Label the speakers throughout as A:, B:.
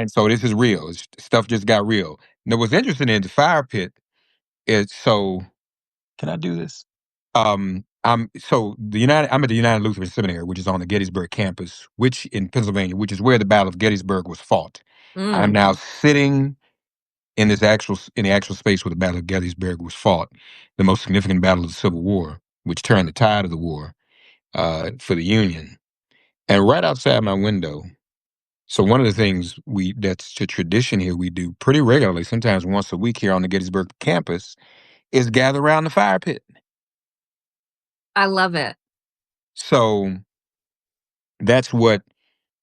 A: And so this is real. Stuff just got real. Now, what's interesting in the fire pit is can I do this? I'm at the United Lutheran Seminary, which is on the Gettysburg campus, which in Pennsylvania, which is where the Battle of Gettysburg was fought. I'm now sitting in the actual space where the Battle of Gettysburg was fought, the most significant battle of the Civil War, which turned the tide of the war for the Union. And right outside my window, so one of the things that's a tradition here we do pretty regularly, sometimes once a week here on the Gettysburg campus, is gather around the fire pit.
B: I love it.
A: So that's what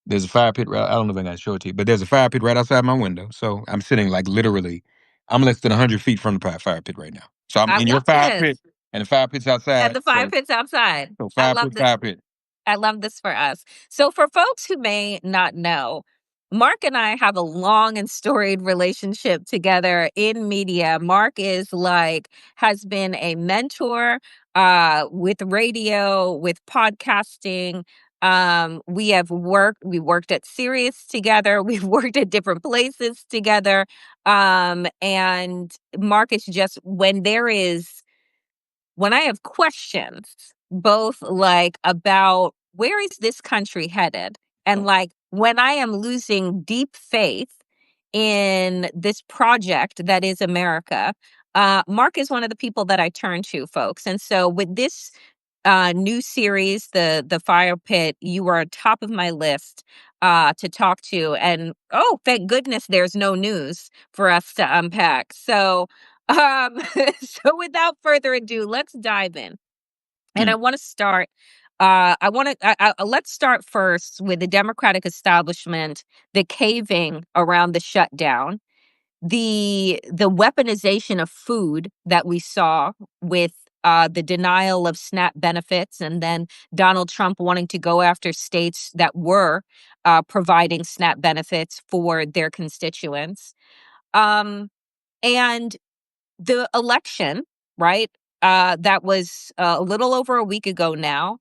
A: there's a fire pit. I don't know if I can show it to you, but there's a fire pit right outside my window. So I'm sitting like literally, I'm less than 100 feet from the fire pit right now. So I'm
B: I
A: in your
B: love
A: fire
B: this.
A: pit, and the fire pit's outside.
B: And the fire pit's outside.
A: So
B: I
A: fire
B: love
A: pit,
B: this.
A: fire pit.
B: I love this for us. So for folks who may not know, Mark and I have a long and storied relationship together in media. Mark has been a mentor with radio, with podcasting. We worked at Sirius together. We've worked at different places together. And Mark is just when I have questions, both like about where is this country headed, and like when I am losing deep faith in this project that is America, Mark is one of the people that I turn to, folks. And so with this new series, the Fire Pit, you are top of my list to talk to. And oh, thank goodness there's no news for us to unpack. So so without further ado, let's dive in. And I want to start. Let's start first with the Democratic establishment, the caving around the shutdown, the weaponization of food that we saw with the denial of SNAP benefits, and then Donald Trump wanting to go after states that were providing SNAP benefits for their constituents, and the election, right? That was a little over a week ago now,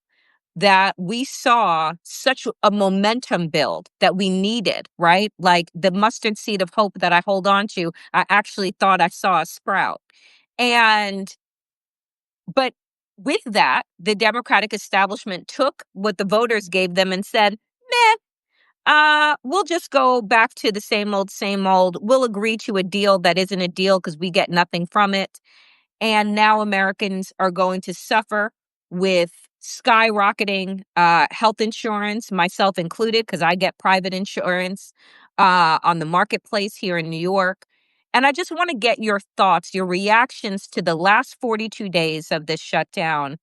B: that we saw such a momentum build that we needed, right? Like the mustard seed of hope that I hold on to, I actually thought I saw a sprout. But with that, the Democratic establishment took what the voters gave them and said, we'll just go back to the same old, same old. We'll agree to a deal that isn't a deal because we get nothing from it. And now Americans are going to suffer with skyrocketing health insurance, myself included, because I get private insurance on the marketplace here in New York. And I just want to get your thoughts, your reactions to the last 42 days of this shutdown,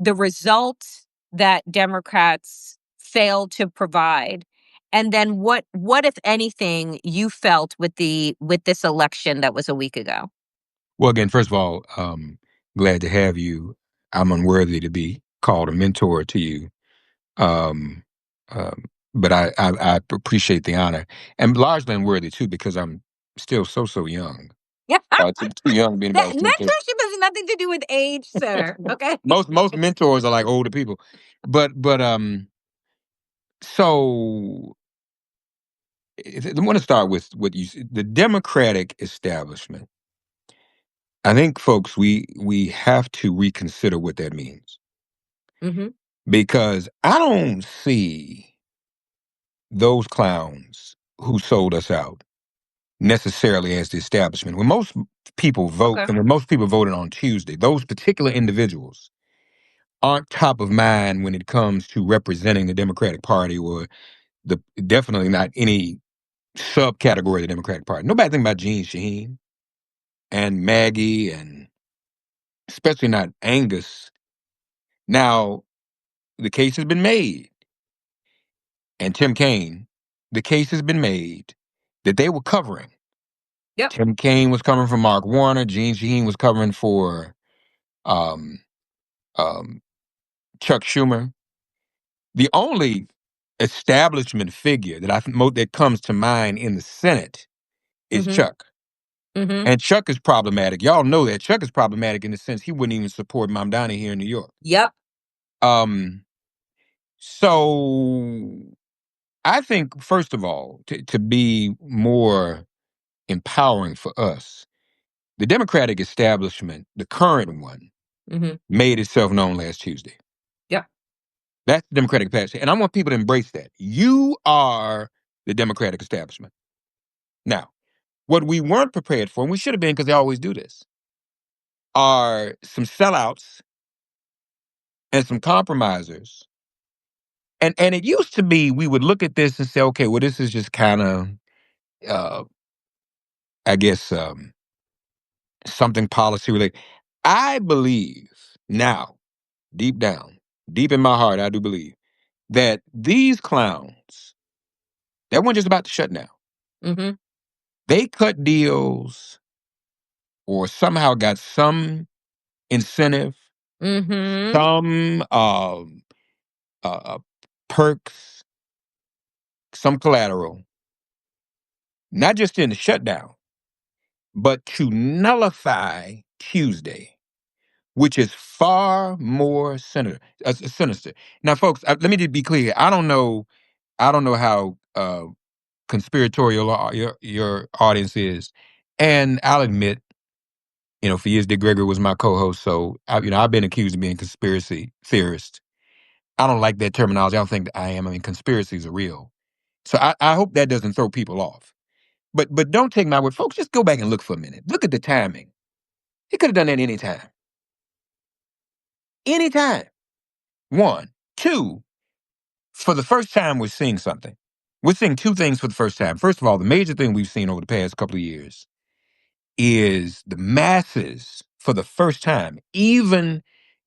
B: the results that Democrats failed to provide, and then what if anything you felt with this election that was a week ago.
A: Well, again, first of all, glad to have you. I'm unworthy to be called a mentor to you. Um, but I appreciate the honor, and largely unworthy too, because I'm still so young.
B: Yeah.
A: Too young to be anybody.
B: Mentorship has nothing to do with age, sir. Okay.
A: Most mentors are like older people, but so I want to start with what you said. The Democratic establishment. I think, folks, we have to reconsider what that means, because I don't see those clowns who sold us out necessarily as the establishment. When most people vote,
B: Okay.
A: and when most people voted on Tuesday, those particular individuals aren't top of mind when it comes to representing the Democratic Party, or definitely not any subcategory of the Democratic Party. Nobody think about Jean Shaheen and Maggie, and especially not Angus. Now, the case has been made, and Tim Kaine, the case has been made that they were covering.
B: Yep.
A: Tim Kaine was covering for Mark Warner. Jean Shaheen was covering for um, um, Chuck Schumer. The only establishment figure that that comes to mind in the Senate is Chuck. And Chuck is problematic. Y'all know that Chuck is problematic in the sense he wouldn't even support Mamdani here in New York.
B: Yep.
A: So I think, first of all, to be more empowering for us, the Democratic establishment, the current one, made itself known last Tuesday.
B: Yeah.
A: That's the Democratic Party. And I want people to embrace that. You are the Democratic establishment. Now, what we weren't prepared for, and we should have been because they always do this, are some sellouts and some compromisers. And it used to be we would look at this and say, okay, well, this is just kind of, I guess, something policy related. I believe now, deep down, deep in my heart, I do believe that these clowns, that weren't just about to shut down.
B: Mm-hmm.
A: They cut deals or somehow got some incentive,
B: Mm-hmm.
A: some perks, some collateral, not just in the shutdown, but to nullify Tuesday, which is far more sinister. Now, folks, let me just be clear. I don't know how conspiratorial your audience is, and I'll admit, for years, Dick Gregory was my co-host, so I've been accused of being a conspiracy theorist. I don't like that terminology. I don't think that I am. I mean, conspiracies are real, so I hope that doesn't throw people off. But don't take my word, folks. Just go back and look for a minute. Look at the timing. He could have done that anytime. Anytime. One, two. For the first time, we're seeing something. We're seeing two things for the first time. First of all, the major thing we've seen over the past couple of years is the masses, for the first time, even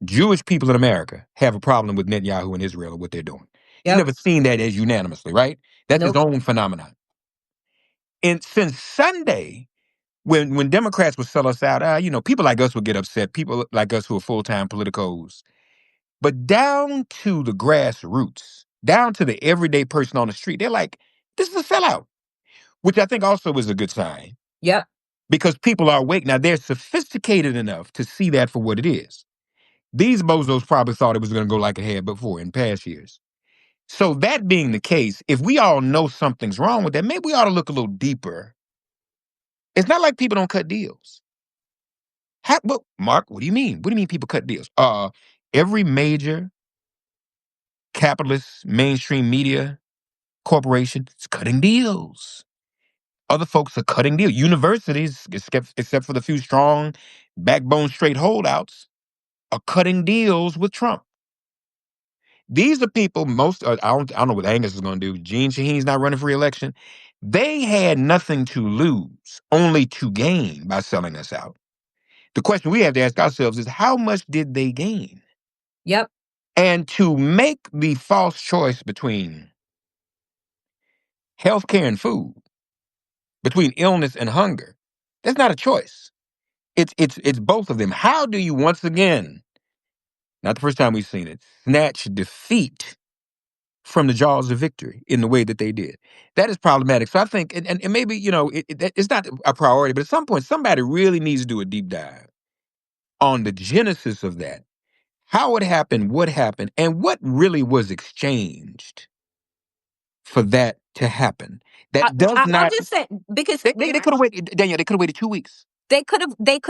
A: Jewish people in America have a problem with Netanyahu and Israel and what they're doing. You've
B: Yep.
A: never seen that as unanimously, right? That's its
B: Nope.
A: own phenomenon. And since Sunday, when Democrats would sell us out, people like us would get upset, people like us who are full-time politicos. But down to the grassroots, down to the everyday person on the street, they're like, this is a sellout, which I think also is a good sign.
B: Yep.
A: Because people are awake. Now, they're sophisticated enough to see that for what it is. These bozos probably thought it was going to go like it had before in past years. So that being the case, if we all know something's wrong with that, maybe we ought to look a little deeper. It's not like people don't cut deals. Mark, what do you mean? What do you mean people cut deals? Every major capitalist mainstream media corporation is cutting deals. Other folks are cutting deals. Universities, except for the few strong, backbone straight holdouts, are cutting deals with Trump. These are people, I don't know what Angus is going to do. Gene Shaheen's not running for re-election. They had nothing to lose, only to gain by selling us out. The question we have to ask ourselves is, how much did they gain?
B: Yep.
A: And to make the false choice between healthcare and food, between illness and hunger, that's not a choice. It's both of them. How do you once again, not the first time we've seen it, snatch defeat from the jaws of victory in the way that they did? That is problematic. So I think, and maybe, it's not a priority, but at some point, somebody really needs to do a deep dive on the genesis of that. How it happened, and what really was exchanged for that to happen. That does
B: I'll
A: not,
B: just say, because
A: they could have waited, Danielle, they could have waited 2 weeks.
B: they could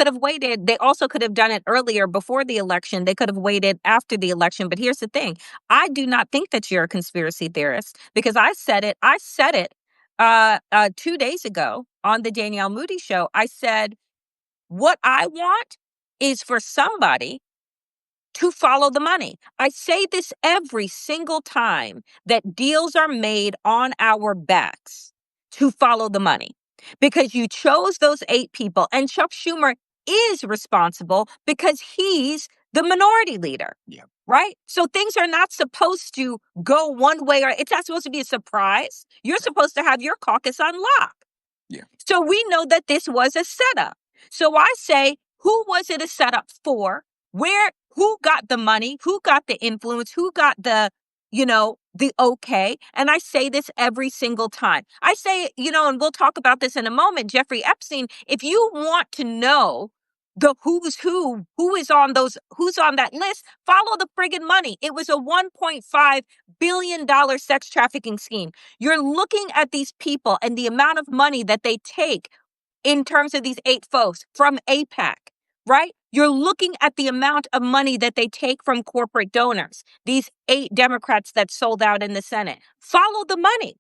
B: have waited. They also could have done it earlier, before the election. They could have waited after the election. But here's the thing. I do not think that you're a conspiracy theorist, because I said it 2 days ago on the Danielle Moody show. I said, what I want is for somebody to follow the money. I say this every single time that deals are made on our backs, to follow the money, because you chose those 8 people, and Chuck Schumer is responsible because he's the minority leader.
A: Yeah.
B: Right? So things are not supposed to go one way, or it's not supposed to be a surprise. You're supposed to have your caucus on lock.
A: Yeah.
B: So we know that this was a setup. So I say, who was it a setup for? Who got the money? Who got the influence? Who got the okay? And I say this every single time. I say, and we'll talk about this in a moment, Jeffrey Epstein, if you want to know the who's who is on who's on that list, follow the friggin' money. It was a $1.5 billion sex trafficking scheme. You're looking at these people and the amount of money that they take in terms of these 8 folks from AIPAC, right? You're looking at the amount of money that they take from corporate donors, these 8 Democrats that sold out in the Senate. Follow the money.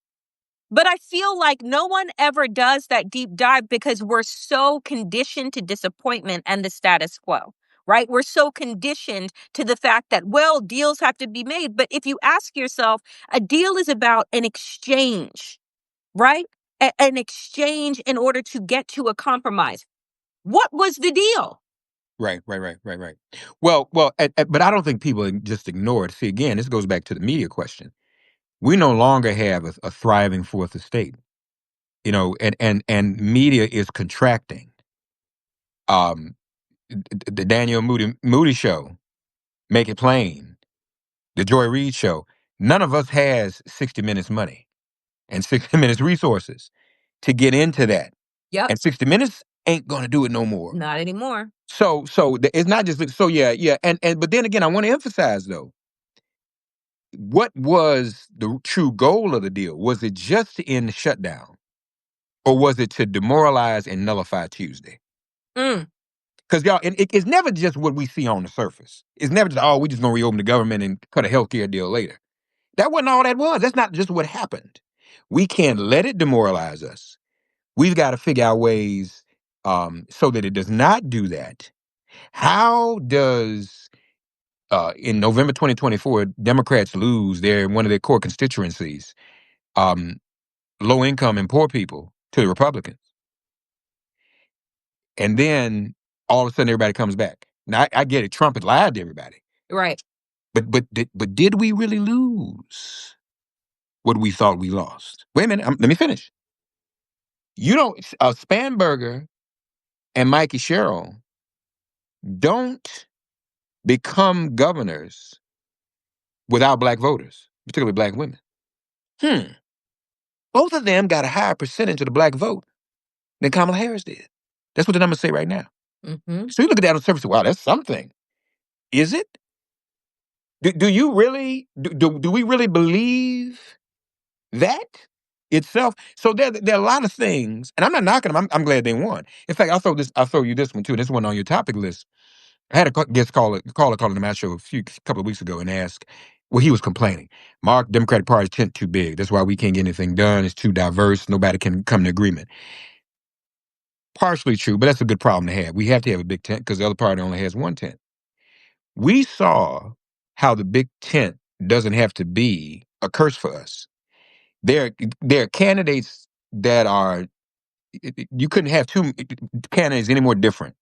B: But I feel like no one ever does that deep dive because we're so conditioned to disappointment and the status quo, right? We're so conditioned to the fact that, well, deals have to be made. But if you ask yourself, a deal is about an exchange, right? An exchange in order to get to a compromise. What was the deal?
A: Right. Well, but I don't think people just ignore it. See, again, this goes back to the media question. We no longer have a thriving fourth estate, and media is contracting. The Daniel Moody show, Make It Plain, the Joy Reid show. None of us has 60 Minutes money and 60 Minutes resources to get into that.
B: Yep.
A: And 60 Minutes ain't gonna do it no more.
B: Not anymore.
A: So it's not just so yeah. And but then again, I want to emphasize though, what was the true goal of the deal? Was it just to end the shutdown, or was it to demoralize and nullify Tuesday? Because y'all, it's never just what we see on the surface. It's never just, oh, we just gonna reopen the government and cut a healthcare deal later. That wasn't all that was. That's not just what happened. We can't let it demoralize us. We've got to figure out ways so that it does not do that. How does in November 2024 Democrats lose one of their core constituencies, low income and poor people, to the Republicans, and then all of a sudden everybody comes back? Now I get it. Trump had lied to everybody,
B: Right.
A: but did we really lose what we thought we lost? Wait a minute. Let me finish. Spanberger and Mikey Sherrill don't become governors without black voters, particularly black women. Both of them got a higher percentage of the black vote than Kamala Harris did. That's what the numbers say right now.
B: Mm-hmm.
A: So you look at that on the surface, wow, that's something. Is it? Do you really, do we really believe that itself? So there are a lot of things, and I'm not knocking them. I'm glad they won. In fact, I'll throw you this one too. This one on your topic list. I had a guest caller calling the match show a couple of weeks ago and asked, well, he was complaining. Mark, Democratic Party's tent too big. That's why we can't get anything done. It's too diverse. Nobody can come to agreement. Partially true, but that's a good problem to have. We have to have a big tent because the other party only has one tent. We saw how the big tent doesn't have to be a curse for us. There are candidates that are, you couldn't have two candidates any more different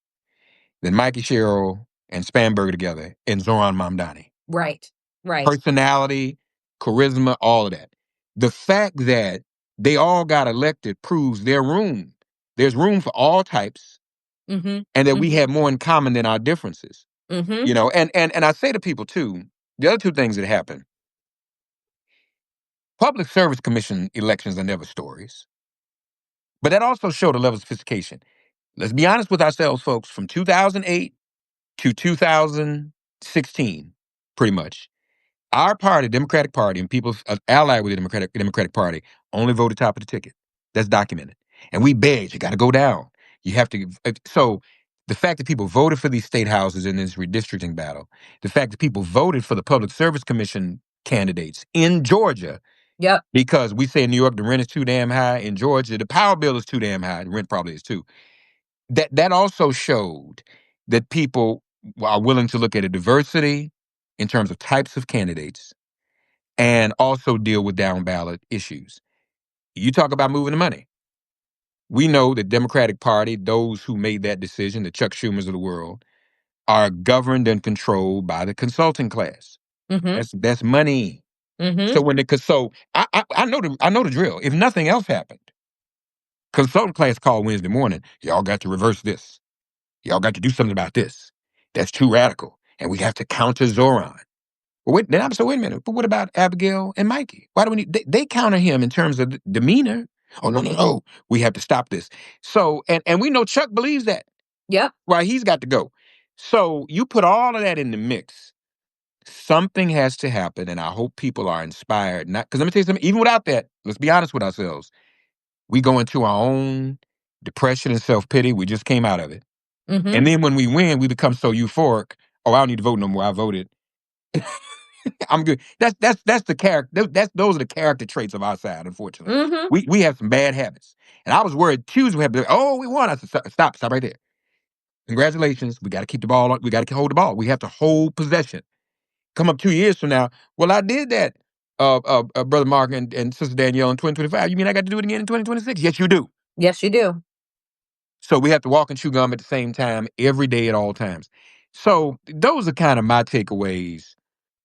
A: than Mikey Sherrill and Spanberger together and Zoran Mamdani.
B: Right.
A: Personality, charisma, all of that. The fact that they all got elected proves there's room for all types,
B: Mm-hmm.
A: and that we have more in common than our differences.
B: Mm-hmm.
A: And I say to people too, the other two things that happen: public service commission elections are never stories, but that also showed a level of sophistication. Let's be honest with ourselves, folks. From 2008 to 2016, pretty much, our party, Democratic Party, and people allied with the Democratic Party only voted top of the ticket. That's documented. And we begged, you got to go down. You have to. So the fact that people voted for these state houses in this redistricting battle, the fact that people voted for the Public Service Commission candidates in Georgia,
B: Yep.
A: because we say in New York the rent is too damn high, in Georgia the power bill is too damn high, the rent probably is too. That also showed that people are willing to look at a diversity in terms of types of candidates and also deal with down ballot issues. You talk about moving the money. We know the Democratic Party, those who made that decision, the Chuck Schumers of the world, are governed and controlled by the consulting class.
B: Mm-hmm.
A: That's money.
B: Mm-hmm.
A: So I know the drill. If nothing else happened, consulting class called Wednesday morning. Y'all got to reverse this. Y'all got to do something about this. That's too radical, and we have to counter Zoran. Well, wait a minute. But what about Abigail and Mikey? Why do we need? They counter him in terms of demeanor. Oh no. We have to stop this. So and we know Chuck believes that.
B: Yep.
A: Right, he's got to go. So you put all of that in the mix. Something has to happen, and I hope people are inspired. Not because let me tell you something. Even without that, let's be honest with ourselves. We go into our own depression and self pity. We just came out of it,
B: Mm-hmm.
A: and then when we win, we become so euphoric. Oh, I don't need to vote no more. I voted. I'm good. That's the character. Those are the character traits of our side. Unfortunately,
B: Mm-hmm.
A: we have some bad habits, and I was worried Tuesday we have to. Oh, we won. I said, stop right there. Congratulations. We got to keep the ball. We got to hold the ball. We have to hold possession. Come up 2 years from now. Well, I did that, Brother Mark and Sister Danielle in 2025. You mean I got to do it again in 2026? Yes, you do.
B: Yes, you do.
A: So we have to walk and chew gum at the same time every day at all times. So those are kind of my takeaways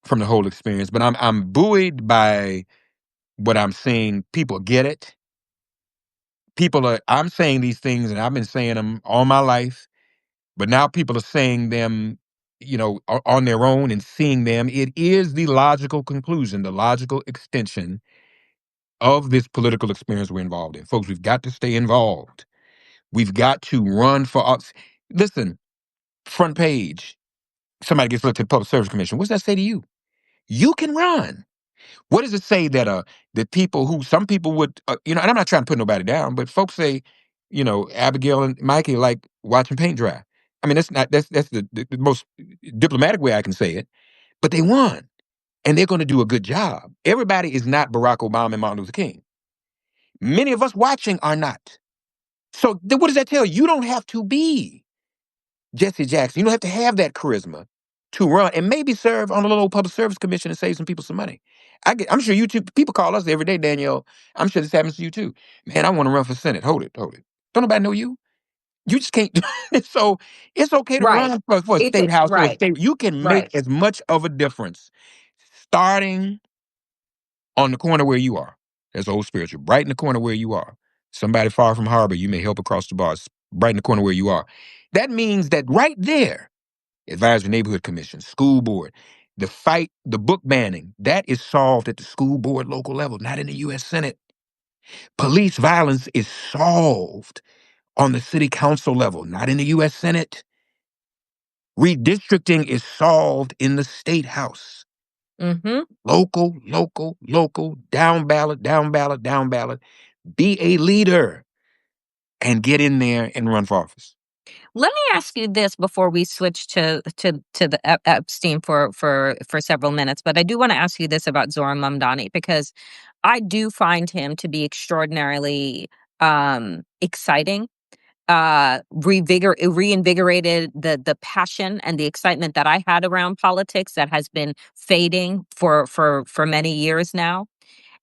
A: from the whole experience. But I'm buoyed by what I'm seeing. People get it. I'm saying these things and I've been saying them all my life. But now people are saying them, on their own and seeing them. It is the logical conclusion, the logical extension of this political experience we're involved in. Folks, we've got to stay involved. We've got to run for us. Listen, front page, somebody gets elected to the Public Service Commission. What's that say to you? You can run. What does it say that some people would, and I'm not trying to put nobody down, but folks say, Abigail and Mikey like watching paint dry. I mean, that's the most diplomatic way I can say it. But they won, and they're going to do a good job. Everybody is not Barack Obama and Martin Luther King. Many of us watching are not. So what does that tell you? You don't have to be Jesse Jackson. You don't have to have that charisma to run and maybe serve on a little public service commission and save some people some money. I'm sure you too. People call us every day, Danielle. I'm sure this happens to you too. Man, I want to run for Senate. Hold it. Don't nobody know you. You just can't. So it's okay to
B: Right.
A: run for a
B: It's
A: state house or a
B: right.
A: state. You can make
B: Right.
A: as much of a difference starting on the corner where you are. That's old spiritual. Right in the corner where you are. Somebody far from harbor, you may help across the bar. Right in the corner where you are. That means that right there, advisory neighborhood commission, school board, the book banning, that is solved at the school board local level, not in the U.S. Senate. Police violence is solved on the city council level, not in the U.S. Senate. Redistricting is solved in the state house.
B: Mm-hmm.
A: Local, down ballot, down ballot, down ballot. Be a leader and get in there and run for office.
B: Let me ask you this before we switch to the Epstein for several minutes, but I do want to ask you this about Zoran Mamdani because I do find him to be extraordinarily exciting. Reinvigorated the passion and the excitement that I had around politics that has been fading for many years now.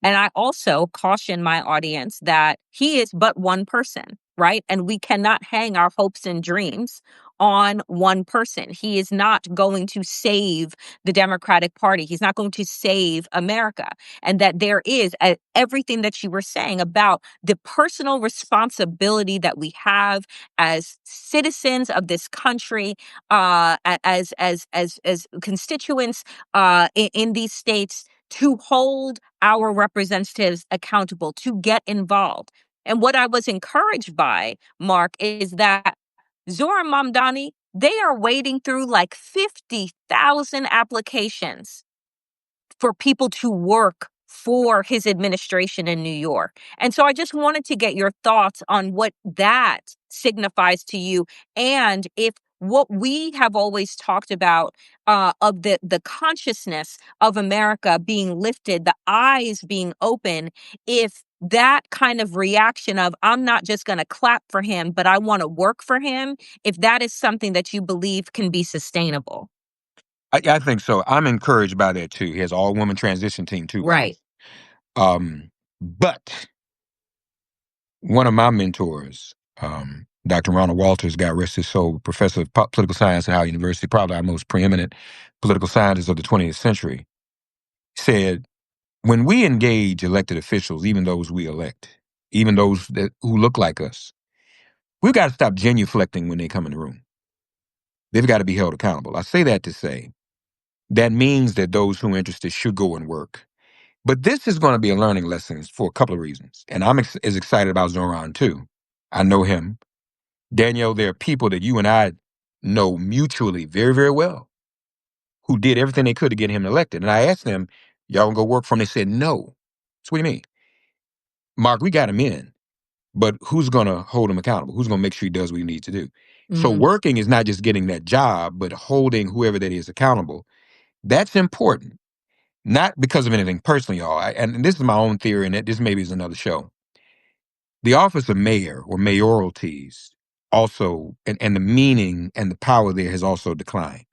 B: And I also caution my audience that he is but one person, right? And we cannot hang our hopes and dreams on one person. He is not going to save the Democratic Party. He's not going to save America. And that there is everything that you were saying about the personal responsibility that we have as citizens of this country, as constituents in these states to hold our representatives accountable, to get involved. And what I was encouraged by, Mark, is that Zoran Mamdani, they are wading through like 50,000 applications for people to work for his administration in New York. And so I just wanted to get your thoughts on what that signifies to you and if what we have always talked about of the consciousness of America being lifted, the eyes being open, if that kind of reaction of I'm not just going to clap for him, but I want to work for him, if that is something that you believe can be sustainable.
A: I think so. I'm encouraged by that too. He has all woman transition team too, by the way.
B: Right.
A: But one of my mentors, Dr. Ronald Walters, God rest his soul, professor of political science at Howard University, probably our most preeminent political scientist of the 20th century, said, when we engage elected officials, even those we elect, even those who look like us, we've got to stop genuflecting when they come in the room. They've got to be held accountable. I say that to say that means that those who are interested should go and work. But this is going to be a learning lesson for a couple of reasons. And I'm as excited about Zoran too. I know him. Danielle, there are people that you and I know mutually very, very well who did everything they could to get him elected. And I asked them, y'all gonna go work for him? They said no. So what do you mean? Mark, we got him in, but who's gonna hold him accountable? Who's gonna make sure he does what he needs to do? So working is not just getting that job, but holding whoever that is accountable. That's important. Not because of anything personal, y'all. And this is my own theory, and this maybe is another show. The office of mayor or mayoralties also, and the meaning and the power there has also declined.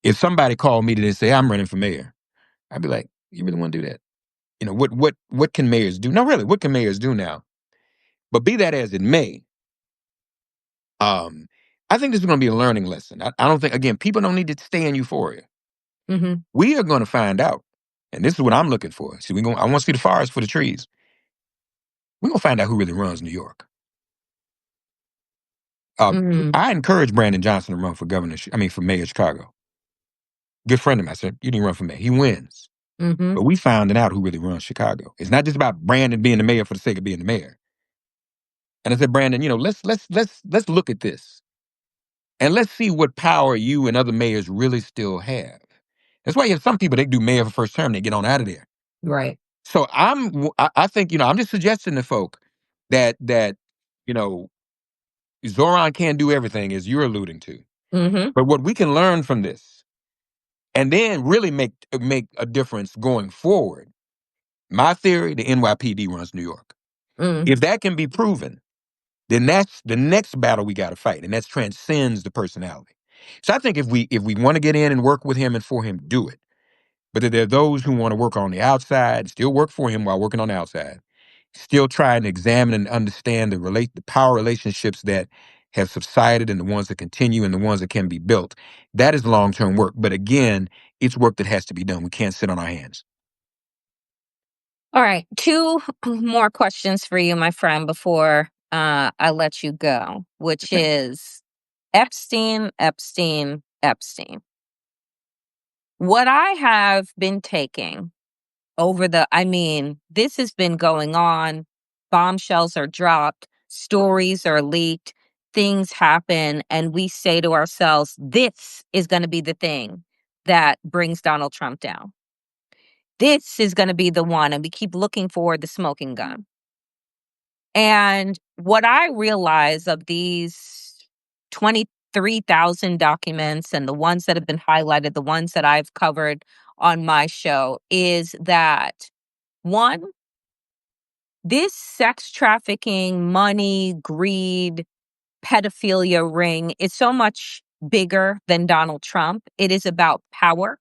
A: If somebody called me today and say, I'm running for mayor, I'd be like, you really want to do that? You know, what can mayors do? No, really, what can mayors do now? But be that as it may, I think this is going to be a learning lesson. I don't think, again, people don't need to stay in euphoria. We are going to find out, and this is what I'm looking for. See, I want to see the forest for the trees. We're going to find out who really runs New York. I encourage Brandon Johnson to run for for mayor of Chicago. Good friend of mine. I said, you didn't run for mayor. He wins. But we found out who really runs Chicago. It's not just about Brandon being the mayor for the sake of being the mayor. And I said, Brandon, let's look at this. And let's see what power you and other mayors really still have. That's why you have some people, they do mayor for first term, they get on out of there.
B: Right.
A: So I think, I'm just suggesting to folk that Zoran can't do everything, as you're alluding to. But what we can learn from this, and then really make a difference going forward. My theory, the NYPD runs New York. If that can be proven, then that's the next battle we got to fight, and that transcends the personality. So I think if we want to get in and work with him and for him, do it. But there are those who want to work on the outside, still work for him while working on the outside, still try and examine and understand the power relationships that have subsided and the ones that continue and the ones that can be built. That is long-term work. But again, it's work that has to be done. We can't sit on our hands.
B: All right. 2 more questions for you, my friend, before I let you go, which is Epstein, Epstein, Epstein. What I have been taking this has been going on. Bombshells are dropped, stories are leaked, things happen, and we say to ourselves, this is going to be the thing that brings Donald Trump down. This is going to be the one, and we keep looking for the smoking gun. And what I realize of these 23,000 documents and the ones that have been highlighted, the ones that I've covered on my show, is that one, this sex trafficking, money, greed, pedophilia ring is so much bigger than Donald Trump. It is about power.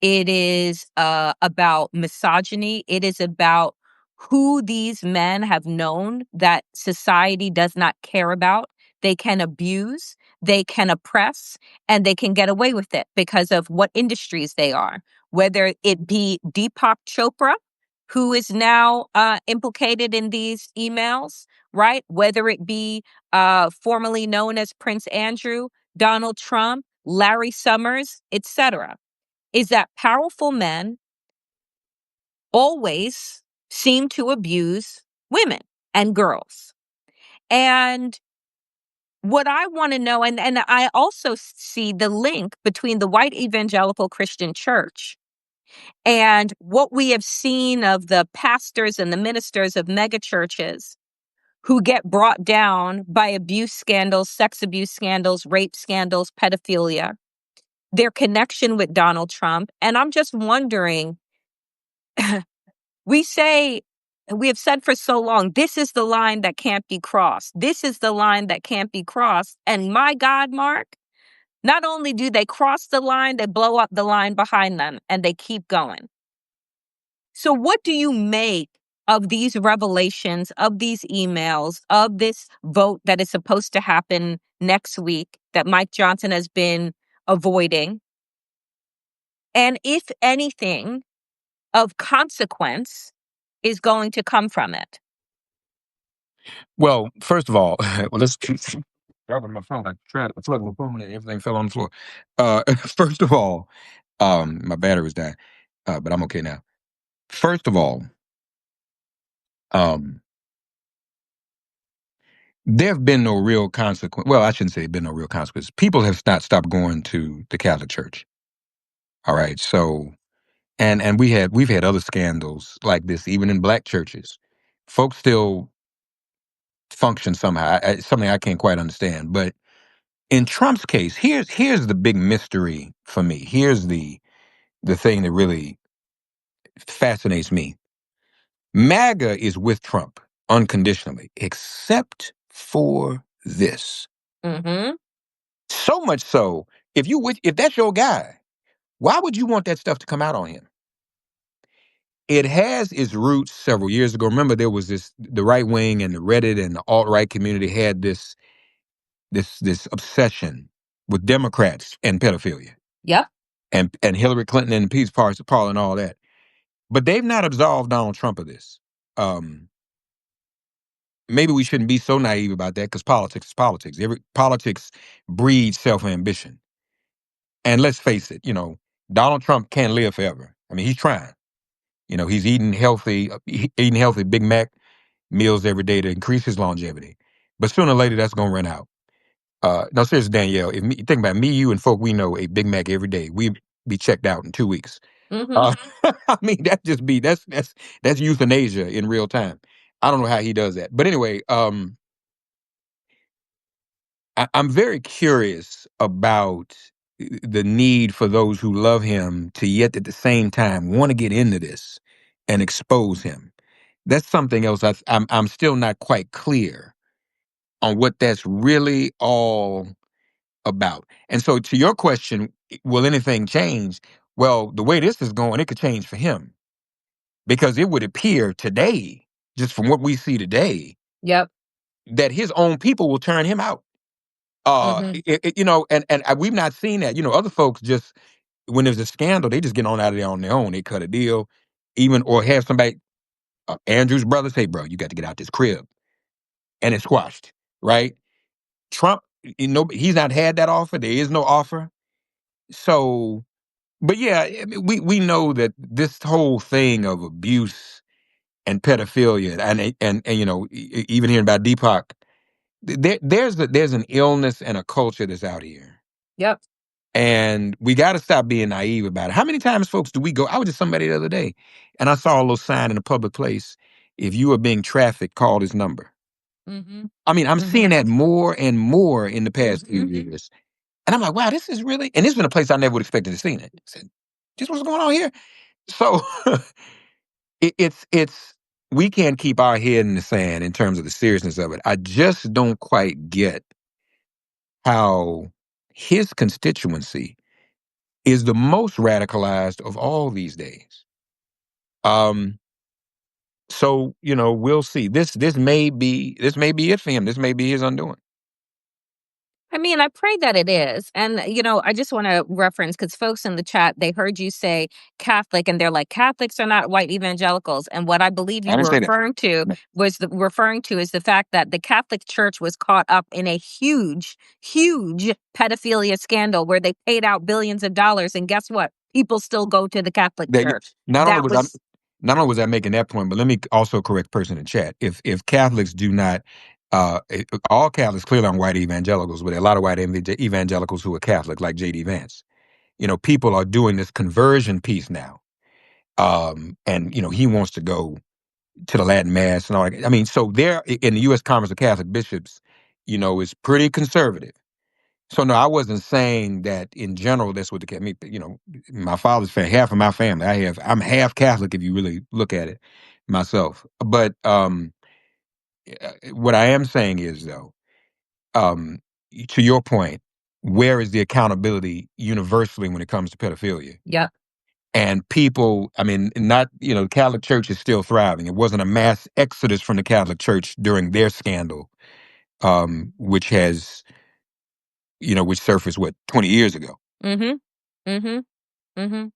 B: It is about misogyny. It is about who these men have known that society does not care about. They can abuse, they can oppress, and they can get away with it because of what industries they are. Whether it be Deepak Chopra, who is now implicated in these emails, right? Whether it be formerly known as Prince Andrew, Donald Trump, Larry Summers, etc., is that powerful men always seem to abuse women and girls. And what I want to know, and I also see the link between the white evangelical Christian church and what we have seen of the pastors and the ministers of megachurches who get brought down by abuse scandals, sex abuse scandals, rape scandals, pedophilia, their connection with Donald Trump. And I'm just wondering, we have said for so long, this is the line that can't be crossed. This is the line that can't be crossed. And my God, Mark, not only do they cross the line, they blow up the line behind them and they keep going. So what do you make of these revelations, of these emails, of this vote that is supposed to happen next week that Mike Johnson has been avoiding? And if anything of consequence is going to come from it?
A: Well, first of all, let's grabbing my phone. I tried to plug my phone and everything fell on the floor. First of all, my battery was dying, but I'm okay now. First of all, um, there have been no real consequence. Well, I shouldn't say been no real consequence. People have not stopped going to the Catholic Church. All right, so and we've had other scandals like this even in black churches. Folks still function somehow. Something I can't quite understand. But in Trump's case, here's the big mystery for me. Here's the thing that really fascinates me. MAGA is with Trump unconditionally, except for this.
B: Mm-hmm.
A: So much so, if that's your guy, why would you want that stuff to come out on him? It has its roots several years ago. Remember, there was the right wing and the Reddit and the alt-right community had this obsession with Democrats and pedophilia.
B: Yep.
A: And Hillary Clinton and the Peace Party and all that. But they've not absolved Donald Trump of this. Maybe we shouldn't be so naive about that because politics is politics. Politics breeds self-ambition. And let's face it, Donald Trump can't live forever. I mean, he's trying. He's eating healthy Big Mac meals every day to increase his longevity. But sooner or later, that's going to run out. No, seriously, Danielle, think about me, you, and folk we know ate Big Mac every day, we'd be checked out in 2 weeks.
B: Mm-hmm.
A: I mean, that's euthanasia in real time. I don't know how he does that. But anyway, I'm very curious about the need for those who love him to yet at the same time want to get into this and expose him. That's something else I'm still not quite clear on what that's really all about. And so to your question, will anything change? Well, the way this is going, it could change for him because it would appear today, just from what we see today,
B: Yep.
A: that his own people will turn him out.
B: Mm-hmm.
A: And we've not seen that. Other folks just when there's a scandal, they just get on out of there on their own. They cut a deal, or have somebody, Andrew's brother, say, "Bro, you got to get out this crib," and it's squashed. Right? Trump, he's not had that offer. There is no offer. So, but yeah, I mean, we know that this whole thing of abuse and pedophilia, and even hearing about Deepak, there's an illness and a culture that's out here.
B: Yep.
A: And we got to stop being naive about it. How many times, folks, do we go? I was just somebody the other day, and I saw a little sign in a public place: "If you are being trafficked, call this number."
B: Mm-hmm.
A: I mean, I'm
B: Mm-hmm.
A: seeing that more and more in the past few
B: Mm-hmm.
A: years, and I'm like, "Wow, this is really." And this has been a place I never would expect to see it. I said, "Just what's going on here?" So it's we can't keep our head in the sand in terms of the seriousness of it. I just don't quite get how his constituency is the most radicalized of all these days. So we'll see. This may be it for him. This may be his undoing.
B: I mean, I pray that it is. And, I just want to reference because folks in the chat, they heard you say Catholic and they're like, Catholics are not white evangelicals. And what I believe
A: I
B: you
A: didn't
B: were
A: say that.
B: referring to is the fact that the Catholic Church was caught up in a huge, huge pedophilia scandal where they paid out billions of dollars. And guess what? People still go to the Catholic
A: That
B: Church.
A: not only
B: That
A: was I
B: was,
A: not only was I making that point, but let me also correct person in chat. If Catholics do not, all Catholics clearly aren't white evangelicals, but there are a lot of white evangelicals who are Catholic, like J.D. Vance. People are doing this conversion piece now, and he wants to go to the Latin Mass and all that. I mean, so there in the U.S. Conference of Catholic Bishops, is pretty conservative. So no, I wasn't saying that in general. That's what me. My father's family, half of my family. I'm half Catholic if you really look at it myself. But what I am saying is though, um, to your point, where is the accountability universally when it comes to pedophilia?
B: yeah.
A: And people, I mean, not the Catholic Church is still thriving. It wasn't a mass exodus from the Catholic Church during their scandal, which has which surfaced 20 years ago.
B: Mm-hmm. Mm-hmm. Mm-hmm.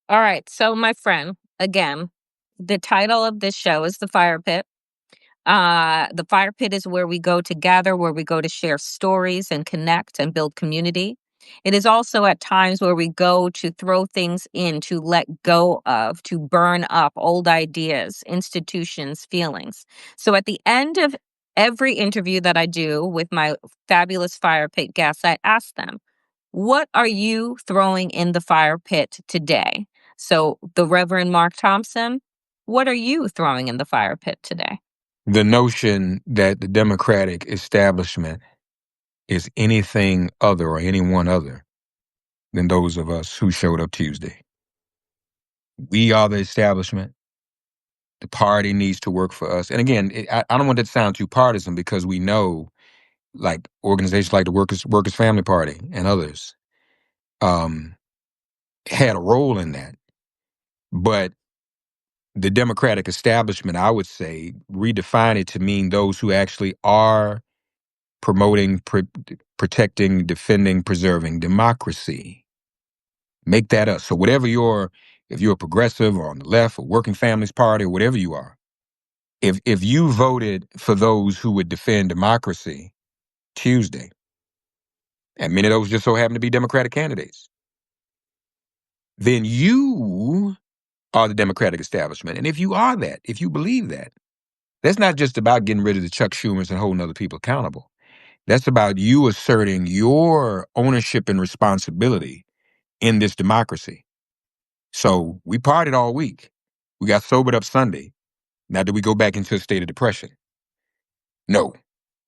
B: All right. So, my friend, again, the title of this show is The Fire Pit. The Fire Pit is where we go to gather, where we go to share stories and connect and build community. It is also at times where we go to throw things in, to let go of, to burn up old ideas, institutions, feelings. So at the end of Every interview that I do with my fabulous fire pit guests, I ask them, what are you throwing in the fire pit today? So, the Reverend Mark Thompson, what are you throwing in the fire pit today?
A: The notion that the Democratic establishment is anything other or anyone other than those of us who showed up Tuesday. We are the establishment. The party needs to work for us. And again, I don't want that to sound too partisan, because we know, like, organizations like the Workers' Family Party and others had a role in that. But the Democratic establishment, I would say, redefine it to mean those who actually are promoting, protecting, defending, preserving democracy. Make that up. So if you're a progressive or on the left or Working Families Party or whatever you are, if you voted for those who would defend democracy Tuesday, and many of those just so happen to be Democratic candidates, then you are the Democratic establishment. And if you are that, if you believe that, that's not just about getting rid of the Chuck Schumers and holding other people accountable. That's about you asserting your ownership and responsibility in this democracy. So we partied all week. We got sobered up Sunday. Now, do we go back into a state of depression? No.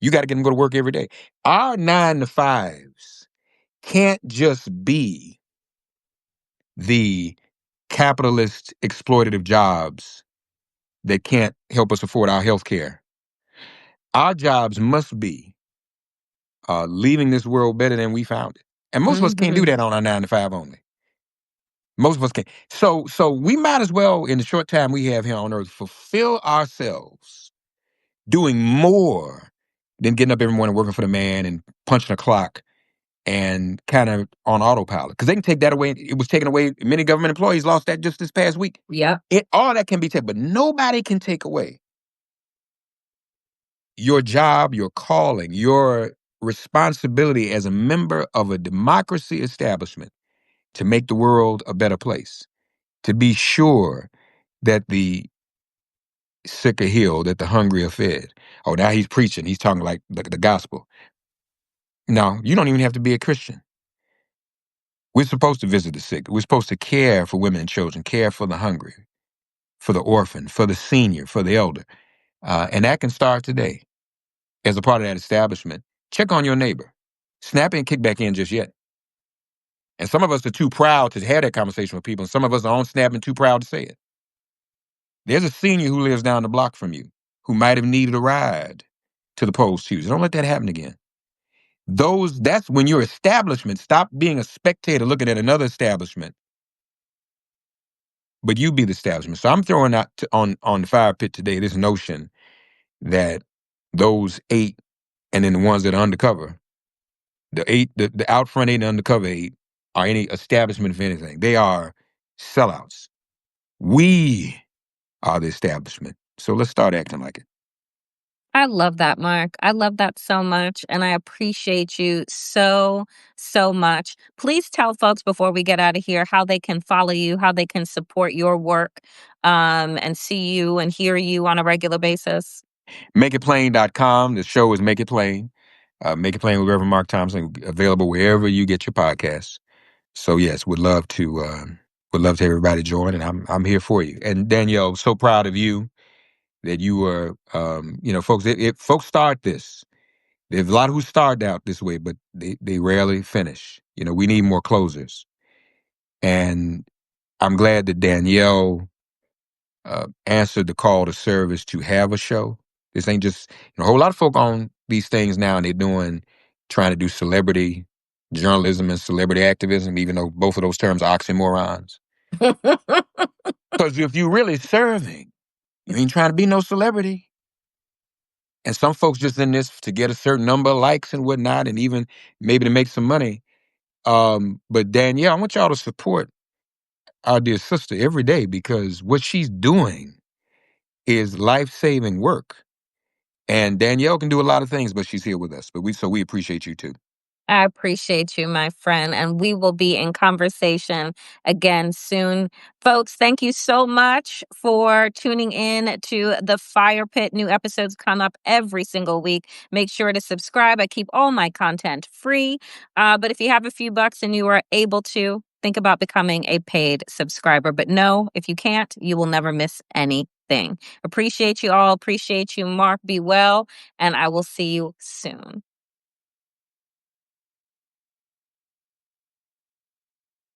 A: You got to get them to go to work every day. Our 9-to-5s can't just be the capitalist exploitative jobs that can't help us afford our health care. Our jobs must be leaving this world better than we found it. And most of us can't do that on our 9-to-5 only. Most of us can't. So we might as well, in the short time we have here on earth, fulfill ourselves doing more than getting up every morning working for the man and punching a clock and kind of on autopilot. Because they can take that away. It was taken away. Many government employees lost that just this past week.
B: Yeah.
A: All that can be taken, but nobody can take away your job, your calling, your responsibility as a member of a democracy establishment to make the world a better place, to be sure that the sick are healed, that the hungry are fed. Oh, now he's preaching. He's talking like the gospel. No, you don't even have to be a Christian. We're supposed to visit the sick. We're supposed to care for women and children, care for the hungry, for the orphan, for the senior, for the elder. And that can start today. As a part of that establishment, check on your neighbor. Snap and kick back in just yet. And some of us are too proud to have that conversation with people, and some of us are on Snap and too proud to say it. There's a senior who lives down the block from you who might have needed a ride to the polls Tuesday. Don't let that happen again. That's when your establishment, stop being a spectator looking at another establishment, but you be the establishment. So I'm throwing out on the fire pit today this notion that those 8 and then the ones that are undercover, the out front 8 and undercover 8 are any establishment of anything. They are sellouts. We are the establishment. So let's start acting like it.
B: I love that, Mark. I love that so much. And I appreciate you so, so much. Please tell folks before we get out of here how they can follow you, how they can support your work, and see you and hear you on a regular basis.
A: MakeItPlain.com. The show is Make It Plain. Make It Plain with Reverend Mark Thompson, available wherever you get your podcasts. So yes, would love to have everybody join, and I'm here for you. And Danielle, so proud of you that you were, folks. If folks start this, there's a lot who start out this way, but they rarely finish. We need more closers, and I'm glad that Danielle answered the call to service to have a show. This ain't just a whole lot of folk on these things now, and they're trying to do celebrity journalism and celebrity activism, even though both of those terms are oxymorons. Because if you're really serving, you ain't trying to be no celebrity. And some folks just in this to get a certain number of likes and whatnot, and even maybe to make some money. But Danielle, I want y'all to support our dear sister every day, because what she's doing is life-saving work. And Danielle can do a lot of things, but she's here with us. But we appreciate you too.
B: I appreciate you, my friend, and we will be in conversation again soon. Folks, thank you so much for tuning in to the Fire Pit. New episodes come up every single week. Make sure to subscribe. I keep all my content free. But if you have a few bucks and you are able to, think about becoming a paid subscriber. But no, if you can't, you will never miss anything. Appreciate you all. Appreciate you, Mark. Be well, and I will see you soon.